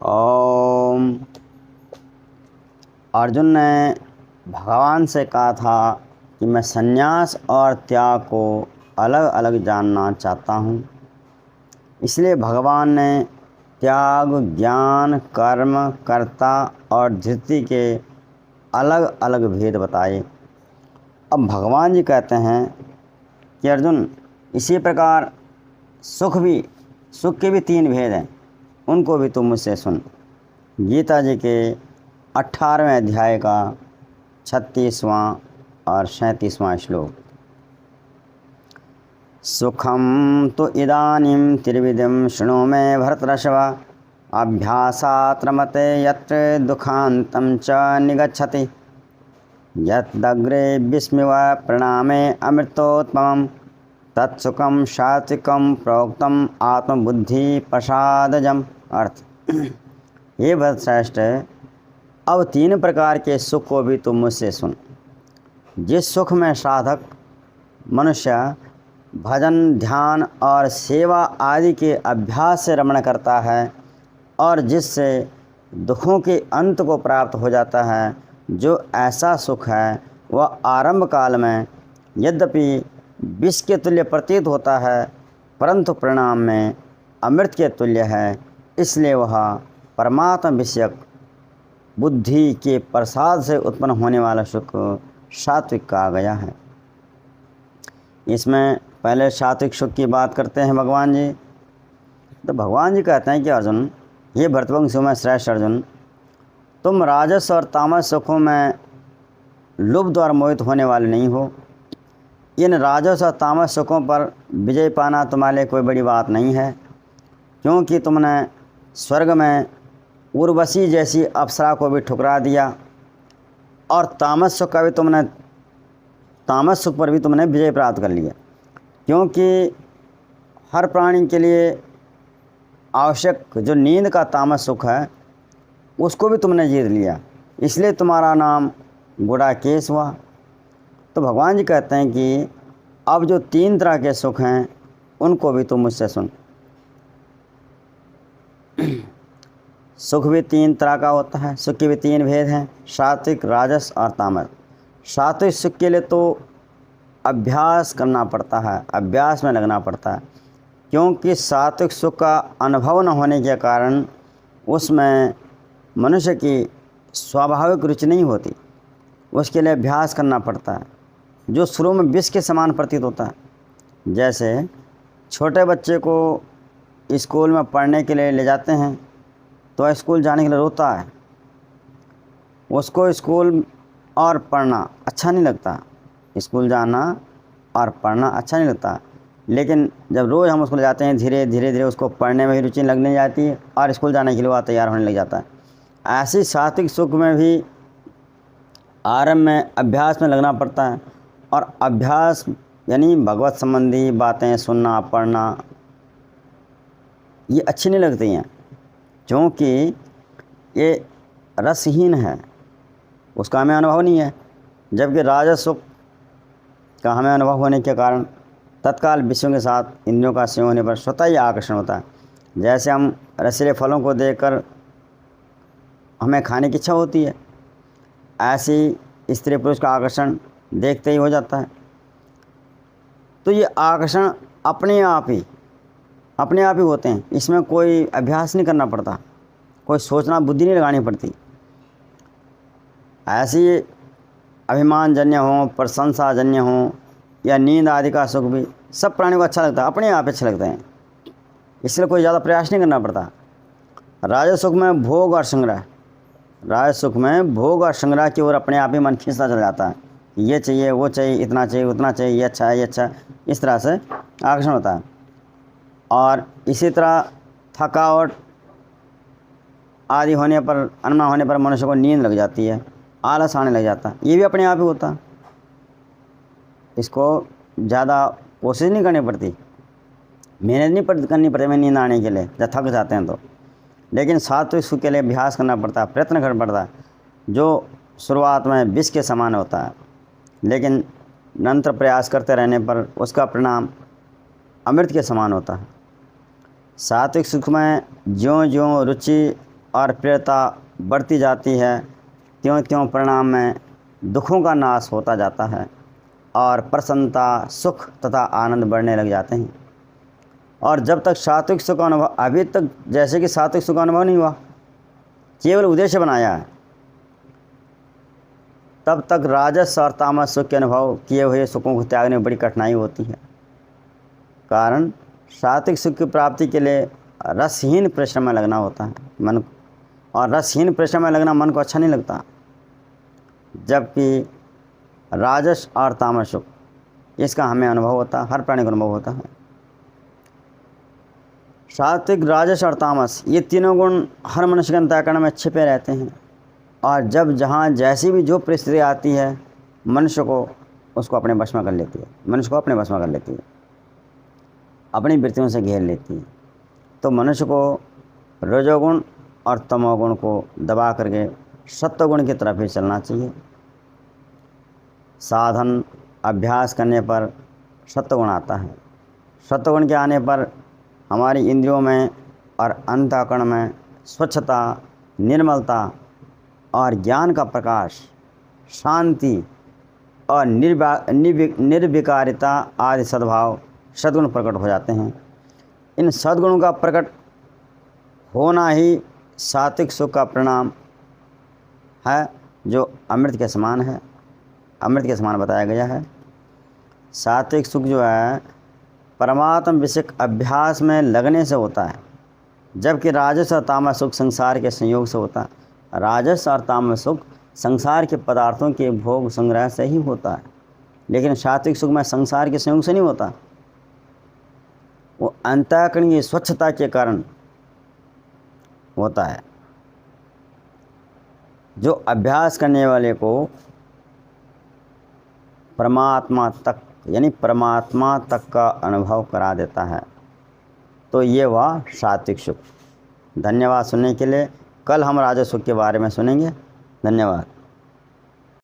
ओम। अर्जुन ने भगवान से कहा था कि मैं संन्यास और त्याग को अलग अलग जानना चाहता हूँ। इसलिए भगवान ने त्याग, ज्ञान, कर्म, कर्ता और धृति के अलग अलग भेद बताए। अब भगवान जी कहते हैं कि अर्जुन, इसी प्रकार सुख के भी 3 भेद हैं, उनको भी तुम मुझसे सुन। गीता जी के 18वें अध्याय का 36वां और 37वां श्लोक। सुखम तो इदानीं त्रिविधं शृणु मे भरतर्षभ, अभ्यासात् रमते यत्र दुःखान्तं च निगच्छति, यदग्रे विस्मिव प्रणामे अमृतोत्तमं, तत्सुखम सात्विकम प्रोक्तम आत्मबुद्धि प्रसादजम। अर्थ, ये भरतश्रेष्ठ, अब 3 प्रकार के सुख को भी तुम मुझसे सुन। जिस सुख में साधक मनुष्य भजन, ध्यान और सेवा आदि के अभ्यास से रमण करता है और जिससे दुखों के अंत को प्राप्त हो जाता है, जो ऐसा सुख है वह आरंभ काल में यद्यपि विष के तुल्य प्रतीत होता है, परंतु परिणाम में अमृत के तुल्य है। इसलिए वह परमात्मा विषयक बुद्धि के प्रसाद से उत्पन्न होने वाला सुख सात्विक कहा गया है। इसमें पहले सात्विक सुख की बात करते हैं भगवान जी। तो भगवान जी कहते हैं कि अर्जुन, ये भरतवंशियों में श्रेष्ठ अर्जुन, तुम राजस और तामस सुखों में लुब्ध और मोहित होने वाले नहीं हो। इन राजस और तामस सुखों पर विजय पाना तुम्हारे लिए कोई बड़ी बात नहीं है, क्योंकि तुमने स्वर्ग में उर्वशी जैसी अप्सरा को भी ठुकरा दिया और तामस सुख पर भी तुमने विजय प्राप्त कर लिया, क्योंकि हर प्राणी के लिए आवश्यक जो नींद का तामस सुख है उसको भी तुमने जीत लिया। इसलिए तुम्हारा नाम गुड़ाकेश हुआ। तो भगवान जी कहते हैं कि अब जो 3 तरह के सुख हैं उनको भी तुम मुझसे सुन। सुख भी 3 तरह का होता है, सुख के भी 3 भेद हैं, सात्विक, राजस और तामस। सात्विक सुख के लिए तो अभ्यास करना पड़ता है, अभ्यास में लगना पड़ता है, क्योंकि सात्विक सुख का अनुभव न होने के कारण उसमें मनुष्य की स्वाभाविक रुचि नहीं होती, उसके लिए अभ्यास करना पड़ता है, जो शुरू में विष के समान प्रतीत होता है। जैसे छोटे बच्चे को स्कूल में पढ़ने के लिए ले जाते हैं तो स्कूल जाने के लिए रोता है, उसको स्कूल और पढ़ना अच्छा नहीं लगता, स्कूल जाना और पढ़ना अच्छा नहीं लगता। लेकिन जब रोज़ हम उसको ले जाते हैं, धीरे धीरे उसको पढ़ने में भी रुचि लगने जाती है और स्कूल जाने के लिए वह तैयार होने लग जाता है। ऐसी सात्विक सुख में भी आरंभ में अभ्यास में लगना पड़ता है, और अभ्यास यानी भगवत संबंधी बातें सुनना, पढ़ना, ये अच्छी नहीं लगती हैं, क्योंकि ये रसहीन है, उसका हमें अनुभव नहीं है। जबकि राजस सुख का हमें अनुभव होने के कारण तत्काल विषयों के साथ इंद्रियों का सेवन होने पर स्वतः ही आकर्षण होता है। जैसे हम रसीले फलों को देखकर हमें खाने की इच्छा होती है, ऐसी स्त्री पुरुष का आकर्षण देखते ही हो जाता है। तो ये आकर्षण अपने आप ही होते हैं, इसमें कोई अभ्यास नहीं करना पड़ता, कोई सोचना बुद्धि नहीं लगानी पड़ती। ऐसी अभिमानजन्य हो, प्रशंसाजन्य हो या नींद आदि का सुख भी सब प्राणियों को अच्छा लगता है, अपने आप अच्छे लगते हैं, इसलिए कोई ज़्यादा प्रयास नहीं करना पड़ता। राजस सुख में भोग और संग्रह, राजस सुख में भोग और संग्रह की ओर अपने आप ही मन खींचता चला जाता है, ये चाहिए, वो चाहिए, इतना चाहिए, उतना चाहिए, ये अच्छा है, ये अच्छा है, इस तरह से आकर्षण होता है। और इसी तरह थकावट आदि होने पर, अनमना होने पर मनुष्य को नींद लग जाती है, आलस आने लग जाता है, ये भी अपने आप ही होता है। इसको ज़्यादा कोशिश नहीं करनी पड़ती, मेहनत नहीं करनी पड़ती नींद आने के लिए जब थक जाते हैं तो। लेकिन सात्विक सुख के लिए अभ्यास करना पड़ता है, प्रयत्न करना पड़ता है, जो शुरुआत में विष के समान होता है, लेकिन निरंतर प्रयास करते रहने पर उसका परिणाम अमृत के समान होता है। सात्विक सुख में ज्यों ज्यों रुचि और प्रियता बढ़ती जाती है, त्यों त्यों परिणाम में दुखों का नाश होता जाता है और प्रसन्नता, सुख तथा आनंद बढ़ने लग जाते हैं। और जब तक सात्विक सुख का अनुभव, अभी तक जैसे कि सात्विक सुख का अनुभव नहीं हुआ, केवल उद्देश्य बनाया है, तब तक राजस और तामस सुख के अनुभव किए हुए सुखों को त्यागने में बड़ी कठिनाई होती है। कारण सात्विक सुख की प्राप्ति के लिए रसहीन परिश्रम में लगना होता है मन, और रसहीन परिश्रम में लगना मन को अच्छा नहीं लगता। जबकि राजस और तामस सुख, इसका हमें अनुभव होता है, हर प्राणी को अनुभव होता है। सात्विक, राजस और तामस, ये तीनों गुण हर मनुष्य के अंतःकरण में छिपे रहते हैं, और जब जहाँ जैसी भी जो परिस्थिति आती है मनुष्य को उसको अपने वश में कर लेती है, मनुष्य को अपने वश में कर लेती है, अपनी वृत्तियों से घेर लेती है। तो मनुष्य को रजोगुण और तमोगुण को दबा करके सत्वगुण की तरफ ही चलना चाहिए। साधन अभ्यास करने पर सत्वगुण आता है। सत्वगुण के आने पर हमारी इंद्रियों में और अंतःकरण में स्वच्छता, निर्मलता और ज्ञान का प्रकाश, शांति और निर्विकारिता आदि सद्भाव सद्गुण प्रकट हो जाते हैं। इन सद्गुणों का प्रकट होना ही सात्विक सुख का परिणाम है, जो अमृत के समान है, अमृत के समान बताया गया है। सात्विक सुख जो है परमात्म विषयक अभ्यास में लगने से होता है, जबकि राजस और तामस सुख संसार के संयोग से होता है। राजस और तामस सुख संसार के पदार्थों के भोग संग्रह से ही होता है, लेकिन सात्विक सुख में संसार के संयोग से नहीं होता, वो अंतःकरण की स्वच्छता के कारण होता है। जो अभ्यास करने वाले को परमात्मा तक, यानी परमात्मा तक का अनुभव करा देता है, तो ये वह सात्विक सुख। धन्यवाद सुनने के लिए। कल हम राजस सुख के बारे में सुनेंगे। धन्यवाद।